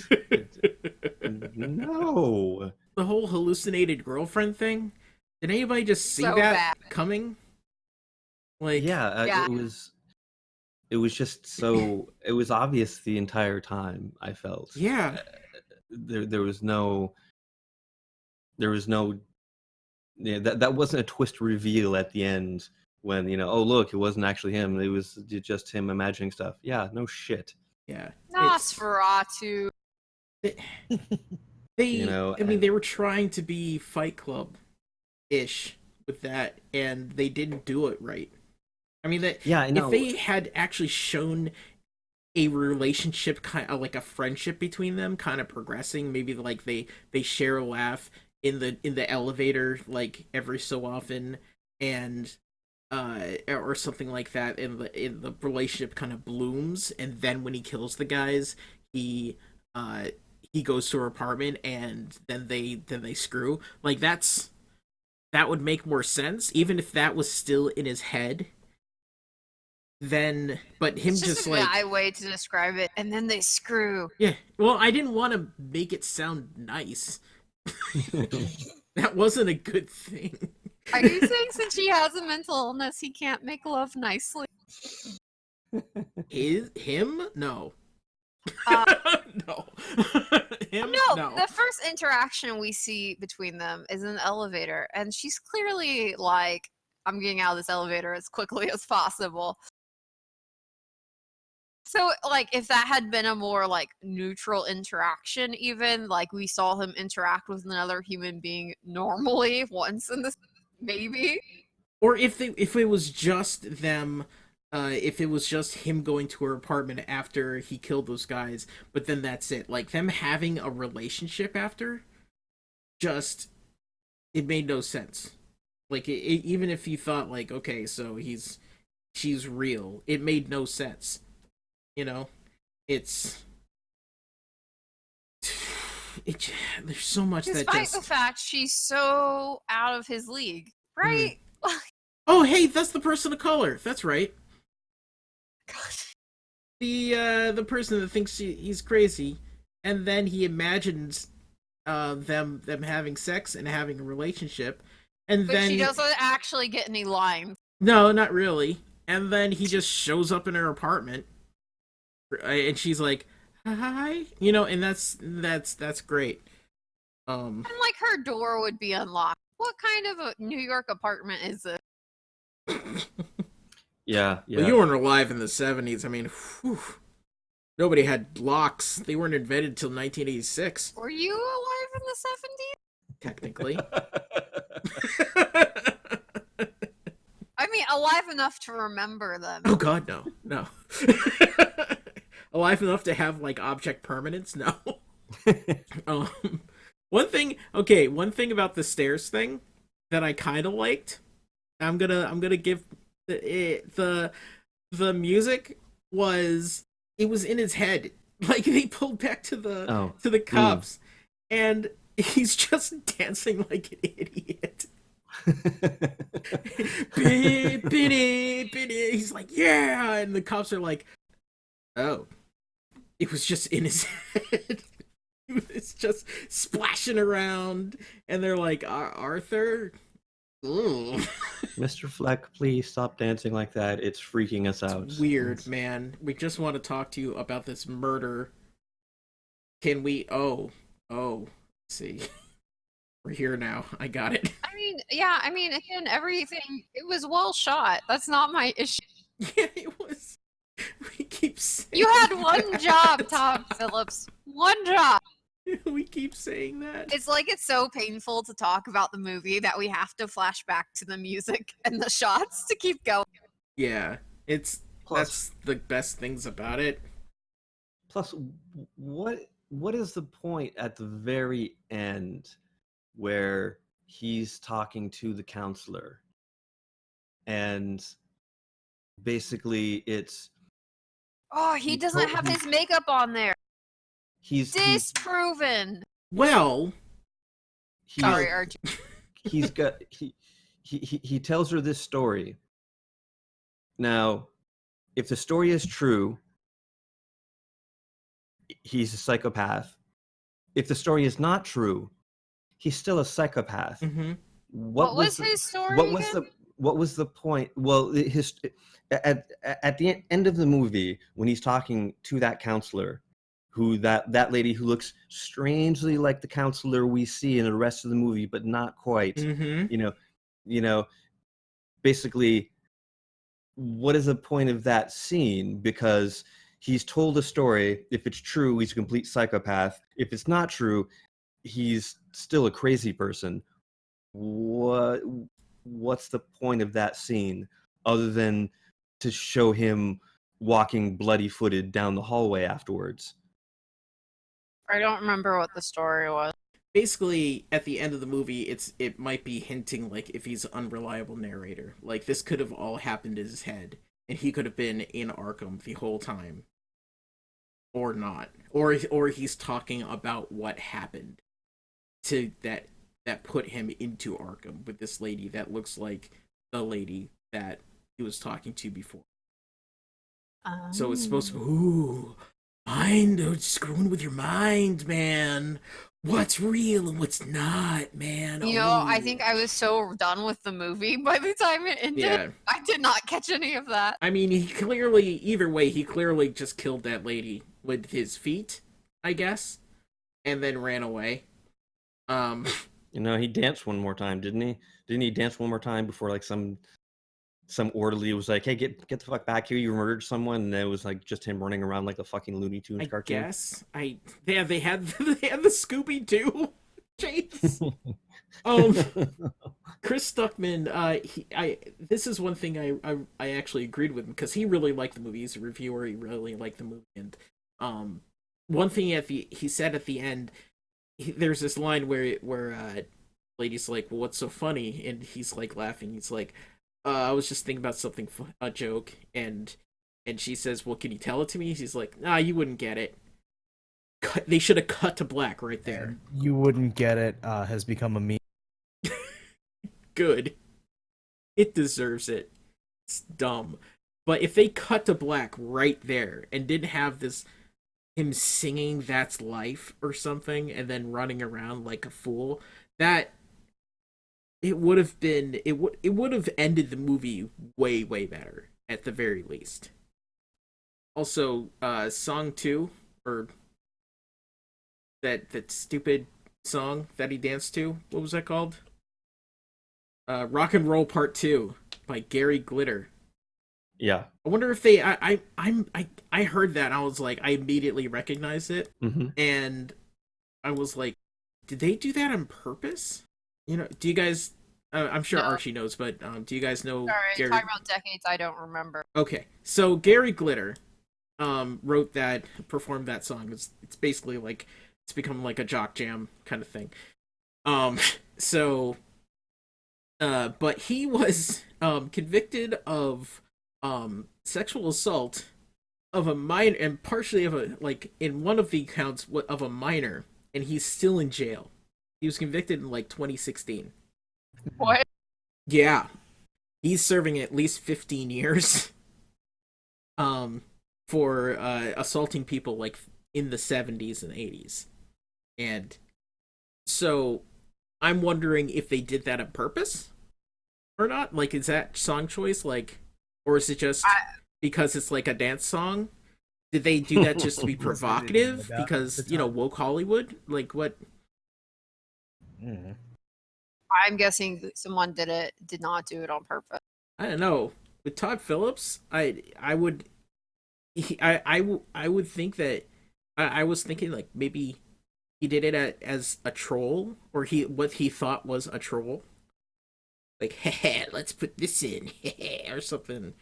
C: No.
B: The whole hallucinated girlfriend thing. Did anybody just see
A: So
B: that
A: bad.
B: coming? Like,
C: it was just so. It was obvious the entire time. I felt.
B: Yeah.
C: There was no. Yeah, that wasn't a twist reveal at the end when oh look, it wasn't actually him. It was just him imagining stuff. Yeah, no shit.
B: Yeah.
A: Nosferatu.
B: I mean, they were trying to be Fight Club-ish with that, and they didn't do it right. I mean, if they had actually shown a relationship, kind of like a friendship between them, kind of progressing, maybe like they share a laugh in the elevator like every so often, and or something like that, and the relationship kind of blooms, and then when he kills the guys, he goes to her apartment, and then they screw. Like that would make more sense, even if that was still in his head. Then, but him
A: it's just a
B: like
A: guy way to describe it, and then they screw.
B: Yeah, well, I didn't want to make it sound nice. That wasn't a good thing.
A: Are you saying since he has a mental illness, he can't make love nicely?
B: Him? No. No. Him? No.
A: The first interaction we see between them is in the elevator, and she's clearly like, I'm getting out of this elevator as quickly as possible. So, like, if that had been a more, like, neutral interaction, even, like, we saw him interact with another human being normally once in this, maybe.
B: Or if it was just them, if it was just him going to her apartment after he killed those guys, but then that's it. Like, them having a relationship after, it made no sense. Like, even if you thought, like, okay, so she's real, it made no sense. There's so much
A: Despite
B: that just...
A: the fact she's so out of his league, right?
B: Oh, hey, that's the person of color. That's right.
A: God.
B: The person that thinks he's crazy, and then he imagines them having sex and having a relationship, and
A: but
B: then
A: she doesn't actually get any lines.
B: No, not really. And then he just shows up in her apartment, and she's like, "Hi," and that's great.
A: And like her door would be unlocked. What kind of a New York apartment is it?
C: Yeah.
B: Well, you weren't alive in the 70s. I mean, nobody had locks. They weren't invented till 1986.
A: Were you alive in the 70s?
B: Technically.
A: I mean, alive enough to remember them.
B: Oh God, no. alive enough to have like object permanence? No. Um, one thing about the stairs thing that I kind of liked. I'm gonna give the music was it was in his head. Like they pulled back to the cops, and he's just dancing like an idiot. He's like, yeah, and the cops are like, oh, it was just in his head. It's just splashing around, and they're like, Arthur. Ooh.
C: Mr. Fleck, please stop dancing like that. It's freaking us out.
B: It's weird, man. We just want to talk to you about this murder. Can we? Oh, let's see. We're here now. I got it.
A: I mean, yeah, again, everything, it was well shot. That's not my issue.
B: Yeah, it was. We keep saying
A: You had one
B: that.
A: job, Todd Phillips. One job.
B: We keep saying that.
A: It's like it's so painful to talk about the movie that we have to flash back to the music and the shots to keep going.
B: Yeah, that's the best things about it.
C: Plus, what is the point at the very end where he's talking to the counselor, and basically it's
A: he doesn't have his makeup on there.
C: He's
A: disproven.
B: Well,
A: sorry, Archie.
C: He's got he tells her this story. Now, if the story is true, he's a psychopath. If the story is not true, he's still a psychopath.
B: Mm-hmm.
A: What was his story?
C: What was the point? Well, at the end of the movie, when he's talking to that counselor, who that lady who looks strangely like the counselor we see in the rest of the movie, but not quite.
B: Mm-hmm.
C: You know, basically, what is the point of that scene? Because he's told a story. If it's true, he's a complete psychopath. If it's not true, he's still a crazy person. What's the point of that scene other than to show him walking bloody-footed down the hallway afterwards?
A: I don't remember what the story was.
B: Basically, at the end of the movie, it might be hinting like if he's an unreliable narrator. Like this could have all happened in his head, and he could have been in Arkham the whole time, or not, or he's talking about what happened to that put him into Arkham with this lady that looks like the lady that he was talking to before. So it's supposed to mind screwing with your mind, man. What's real and what's not, man.
A: I think I was so done with the movie by the time it ended.
B: Yeah.
A: I did not catch any of that.
B: I mean, he clearly just killed that lady with his feet, I guess, and then ran away.
C: He danced one more time, didn't he? Didn't he dance one more time before like some orderly was like, "Hey, get the fuck back here! You murdered someone," and it was like just him running around like a fucking Looney Tunes cartoon.
B: I guess they had the Scooby Doo chase. Chris Stuckman, this is one thing I actually agreed with him because he really liked the movie. He's a reviewer. He really liked the movie, and one thing he said at the end, there's this line where lady's like, "Well, what's so funny?" and he's like laughing. He's like, I was just thinking about something, a joke, and she says, "Well, can you tell it to me?" He's like, "Nah, you wouldn't get it." They should have cut to black right there.
D: You wouldn't get it has become a meme.
B: Good. It deserves it. It's dumb. But if they cut to black right there and didn't have him singing "That's Life" or something and then running around like a fool, that it would have ended the movie way, way better at the very least. Also, song 2, or that stupid song that he danced to, what was that called? Rock and Roll Part 2 by Gary Glitter.
C: Yeah.
B: I wonder if they I heard that and I was like, I immediately recognized it.
C: Mm-hmm.
B: And I was like, did they do that on purpose? Do you guys I'm sure
A: No.
B: Archie knows, but do you guys know
A: Sorry,
B: Gary?
A: talking about decades I don't remember.
B: Okay. So Gary Glitter, wrote that, performed that song. It's basically like it's become like a jock jam kind of thing. Um, so, but he was convicted of sexual assault of a minor, and partially of a, like, in one of the counts of a minor, and he's still in jail. He was convicted in like 2016.
A: What?
B: Yeah, he's serving at least 15 years. For assaulting people like in the 70s and 80s. And so I'm wondering if they did that on purpose or not. Like, is that song choice, like, or is it just because it's like a dance song? Did they do that just to be provocative because, you know, woke Hollywood? Like, what?
A: I'm guessing someone did not do it on purpose.
B: I don't know. With Todd Phillips, I would I would think that I was thinking like maybe he did it as a troll, or what he thought was a troll. Like, hey, let's put this in, or something.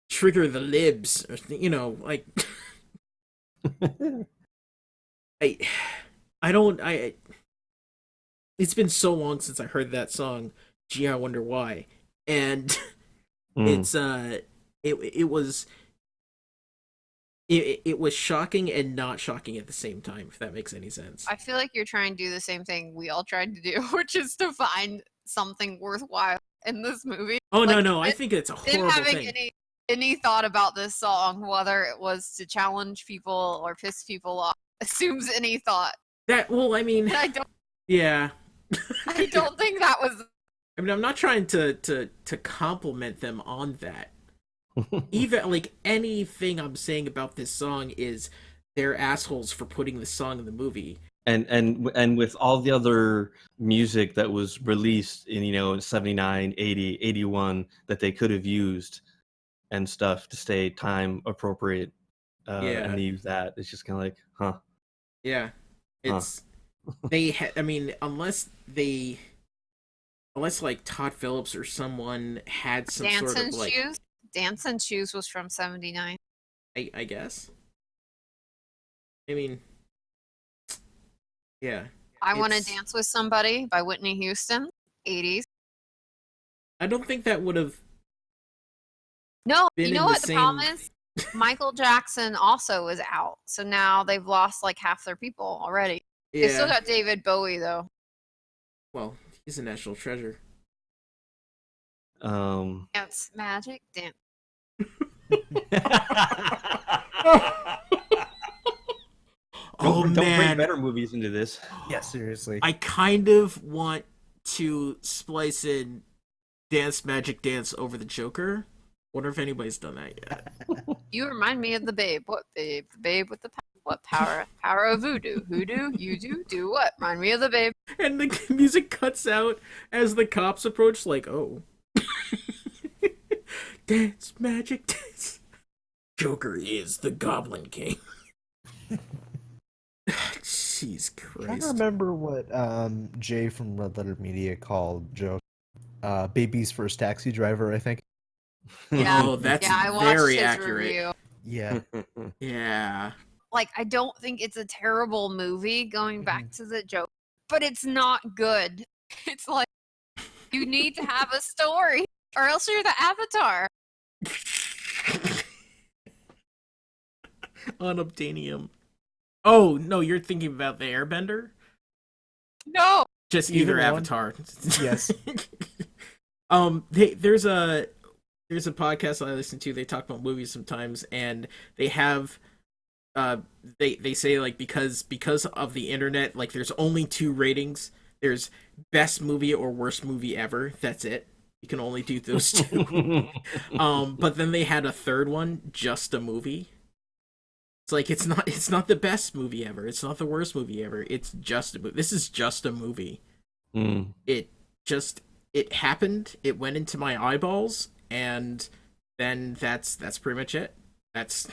B: Trigger the libs, or you know, like I I don't I. It's been so long since I heard that song. Gee, I wonder why. And it's it was it was shocking and not shocking at the same time, if that makes any sense.
A: I feel like you're trying to do the same thing we all tried to do, which is to find something worthwhile in this movie.
B: Oh,
A: like,
B: no, I think it's a horrible
A: having
B: thing.
A: any thought about this song, whether it was to challenge people or piss people off, assumes any thought.
B: That, well, I mean,
A: I don't.
B: Yeah.
A: I don't think that was.
B: I mean, I'm not trying to compliment them on that. Even like anything I'm saying about this song is they're assholes for putting the song in the movie.
C: And with all the other music that was released in, you know, 79, 80, 81 that they could have used and stuff to stay time appropriate, and they use that, it's just kind of like, huh?
B: Yeah, it's I mean, unless like Todd Phillips or someone had some
A: Dance
B: sort of
A: and
B: like
A: Shoes. Dance and Shoes was from 79.
B: I guess. I mean, yeah.
A: I Want to Dance with Somebody by Whitney Houston, 80s.
B: I don't think that would have.
A: No, you know what the problem is? Michael Jackson also is out, so now they've lost like half their people already.
B: Yeah.
A: They still got David Bowie though.
B: Well, he's a national treasure.
A: Dance Magic Dance.
C: Don't bring better movies into this.
D: Yeah, seriously.
B: I kind of want to splice in Dance Magic Dance over the Joker. Wonder if anybody's done that yet.
A: You remind me of the Babe. What Babe? The Babe with the what power? Power of voodoo. Hoodoo? You do what? Remind me of the Babe.
B: And the music cuts out as the cops approach, like, oh. Dance Magic Dance. Joker is the Goblin King. Jeez Christ.
D: I remember what Jay from Red Letter Media called Joe. Baby's First Taxi Driver, I think.
B: Yeah. Oh, that's very accurate.
A: Review.
D: Yeah.
B: Yeah.
A: Like, I don't think it's a terrible movie going back to the joke, but it's not good. It's like, you need to have a story, or else you're the Avatar.
B: Unobtainium. Oh, no, you're thinking about the Airbender?
A: No.
B: Just either Avatar.
D: Yes.
B: There's a podcast I listen to. They talk about movies sometimes, and they have they say like because of the internet, like there's only 2 ratings. There's best movie or worst movie ever. That's it. You can only do those 2. But then they had a third one, just a movie. It's like it's not the best movie ever. It's not the worst movie ever. It's just a movie. This is just a movie. It happened. It went into my eyeballs, and then that's pretty much it. That's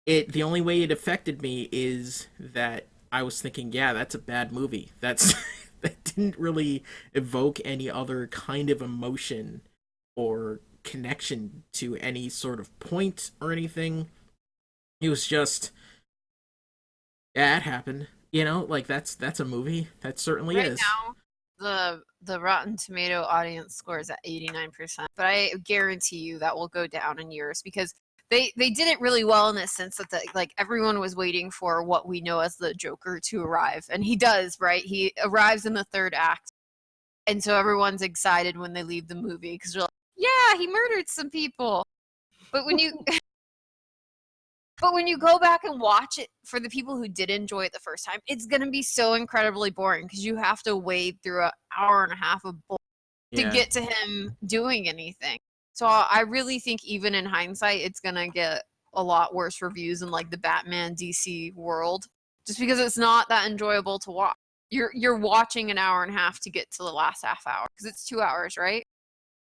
B: it. The only way it affected me is that I was thinking, yeah, that's a bad movie. That didn't really evoke any other kind of emotion or connection to any sort of point or anything. It was just, yeah, it happened. You know, like that's a movie. That certainly
A: Right
B: is.
A: now, the Rotten Tomato audience score is at 89%, but I guarantee you that will go down in years because they did it really well in the sense that like everyone was waiting for what we know as the Joker to arrive, and he does, right? He arrives in the third act, and so everyone's excited when they leave the movie because they're like, yeah, he murdered some people. But when you But when you go back and watch it, for the people who did enjoy it the first time, it's going to be so incredibly boring because you have to wade through an hour and a half of bull to
B: Yeah.
A: get to him doing anything. So I really think even in hindsight, it's going to get a lot worse reviews in like the Batman DC world just because it's not that enjoyable to watch. You're watching an hour and a half to get to the last half hour because it's 2 hours, right?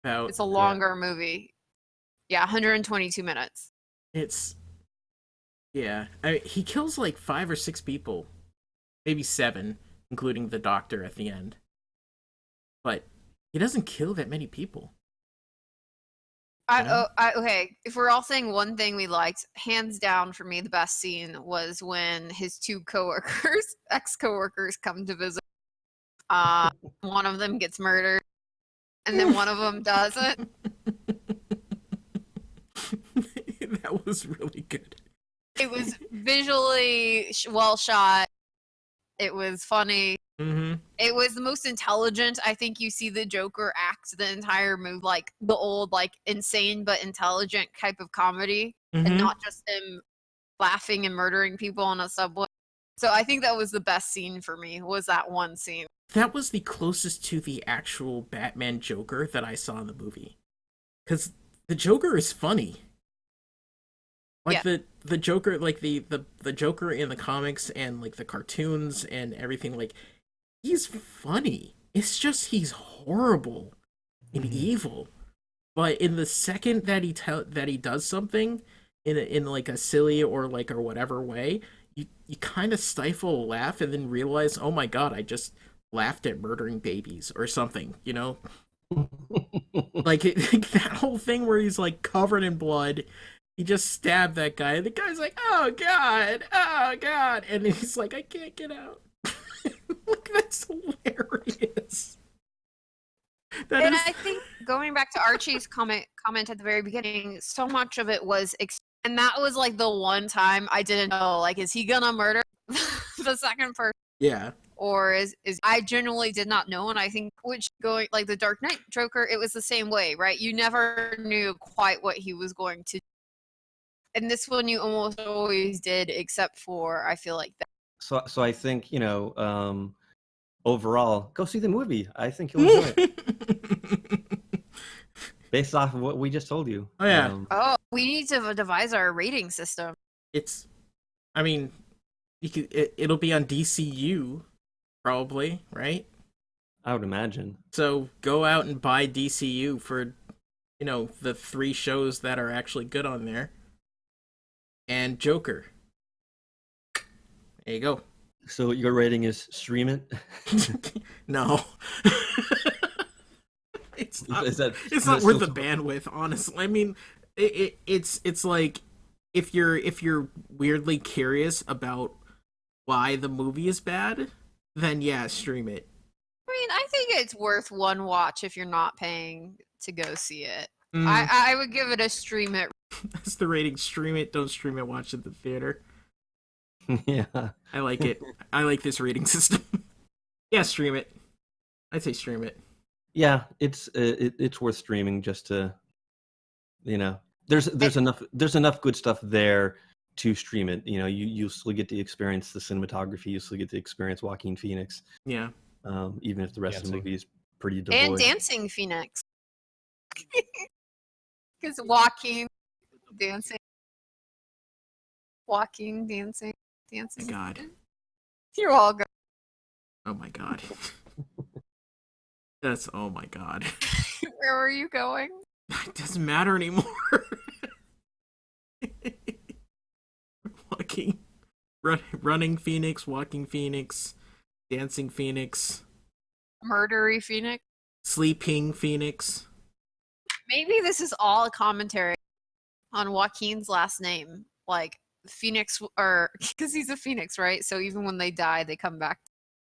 B: About
A: It's a longer movie. Yeah, 122 minutes.
B: it's yeah. He kills like 5 or 6 people, maybe 7, including the doctor at the end. But he doesn't kill that many people.
A: Okay, if we're all saying one thing we liked, hands down for me, the best scene was when his 2 coworkers, ex-coworkers, come to visit. One of them gets murdered, and then one of them doesn't.
B: That was really good.
A: It was visually well shot. It was funny.
B: Mm-hmm.
A: It was the most intelligent. I think you see the Joker act the entire movie, like the old, like insane but intelligent type of comedy, and not just him laughing and murdering people on a subway. So I think that was the best scene for me, was that one scene.
B: That was the closest to the actual Batman Joker that I saw in the movie. Because the Joker is funny. Like the Joker, like the Joker in the comics and like the cartoons and everything, like he's funny. It's just he's horrible and evil. But in the second that he does something in like a silly or like or whatever way, you kind of stifle a laugh and then realize, oh my god, I just laughed at murdering babies or something, you know? Like that whole thing where he's like covered in blood. He just stabbed that guy, and the guy's like, oh god, and he's like, I can't get out. Like, that's hilarious.
A: I think going back to Archie's comment at the very beginning, so much of it was, and that was like the one time I didn't know, like, is he gonna murder the second person?
B: Yeah.
A: Or is I genuinely did not know, and I think which going like the Dark Knight Joker, it was the same way, right? You never knew quite what he was going to do. And this one you almost always did, except for I feel like that.
C: So I think, overall, go see the movie. I think you'll enjoy it. Based off of what we just told you.
B: Oh yeah.
A: We need to devise our rating system.
B: I mean, it'll be on DCU, probably, right?
C: I would imagine.
B: So go out and buy DCU for, the 3 shows that are actually good on there. And Joker. There you go.
C: So your rating is stream it?
B: No. It's not worth the bandwidth, honestly. I mean, it's like if you're weirdly curious about why the movie is bad, then yeah, stream it.
A: I mean, I think it's worth one watch if you're not paying to go see it. I would give it a stream it.
B: That's the rating. Stream it. Don't stream it. Watch it at the theater.
C: Yeah.
B: I like it. I like this rating system. Yeah, stream it. I'd say stream it.
C: Yeah, it's worth streaming just to, there's enough good stuff there to stream it. You still get to experience the cinematography. You still get to experience Joaquin Phoenix.
B: Yeah.
C: Even if the rest of the movie is pretty devoid.
A: And Dancing Phoenix. Because Joaquin dancing.
B: God.
A: You're all good.
B: Oh my god. Oh my god.
A: Where were you going?
B: It doesn't matter anymore. Running Phoenix, Walking Phoenix, Dancing Phoenix,
A: Murdery Phoenix.
B: Sleeping Phoenix.
A: Maybe this is all a commentary on Joaquin's last name. Like, Phoenix, or because he's a Phoenix, right? So even when they die, they come back.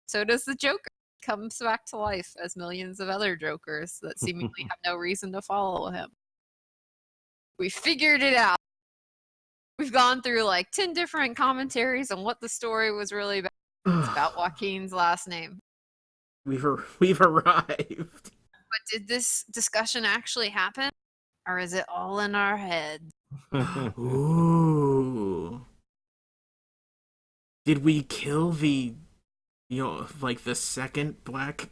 A: So does the Joker. Comes back to life as millions of other Jokers that seemingly have no reason to follow him. We figured it out. We've gone through like 10 different commentaries on what the story was really about. It's about Joaquin's last name.
B: We've arrived.
A: But did this discussion actually happen? Or is it all in our heads?
B: Ooh. Did we kill the, like the second black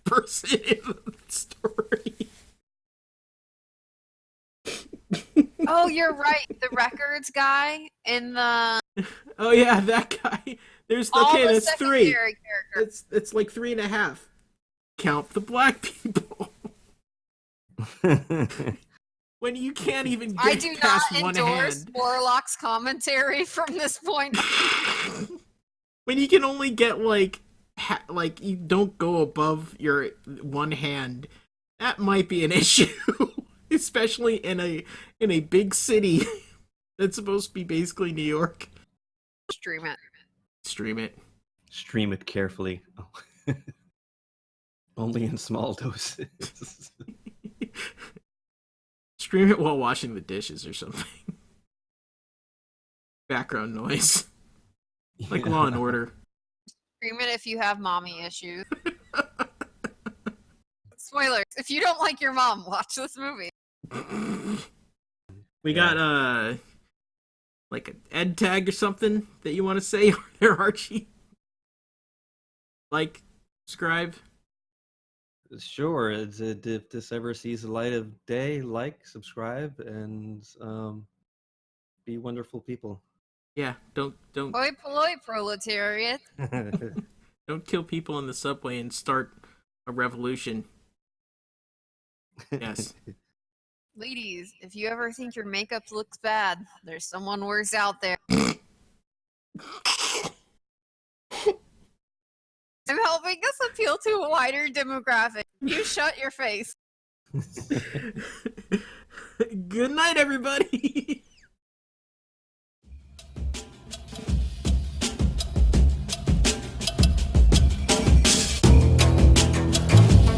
B: person in the story?
A: Oh, you're right. The records guy in the...
B: Oh yeah, that guy. There's okay,
A: the
B: that's 3.
A: secondary characters.
B: It's like 3.5. Count the black people. When you can't even get
A: I do
B: past
A: not
B: one
A: endorse
B: hand.
A: Warlock's commentary from this point.
B: When you can only get like you don't go above your one hand, that might be an issue, especially in a big city that's supposed to be basically New York.
A: Stream it.
B: Stream it.
C: Stream it carefully. Oh. Only in small doses.
B: Stream it while washing the dishes or something. Background noise. Like Law and Order.
A: Stream it if you have mommy issues. Spoilers. If you don't like your mom, watch this movie.
B: We got like an ed tag or something that you want to say there, Archie? Like, subscribe.
C: Sure. If this ever sees the light of day, like, subscribe, and be wonderful people.
B: Yeah, don't
A: Hoi polloi, proletariat.
B: don't kill people in the subway and start a revolution. Yes.
A: Ladies, if you ever think your makeup looks bad, there's someone worse out there. I'm helping us appeal to a wider demographic. You shut your face.
B: Good night, everybody.